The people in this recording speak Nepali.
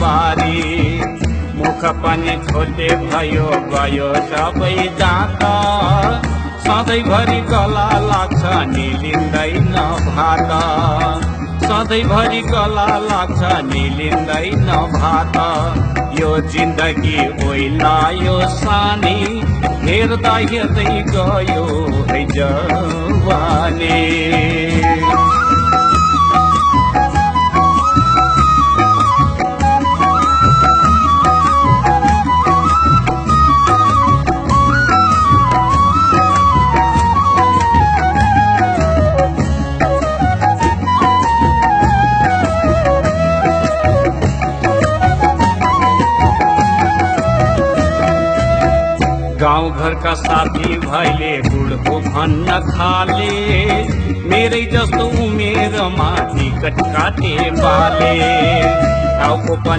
बारी मुख पनि छोटे भयो गयो सबै दाँत सधैँभरि गला लाग्छ निलिँदैन भात सधैँभरि गला लाग्छ निलिँदैन भात यो जिन्दगी ओइलायो सानी हेर्दा हेर्दै गयो है जवानी गाउँ घरका साथी भाइले बुढको भन्न थाले मेरै जस्तो उमेरमा टिकट काटे बाले टाउको पनि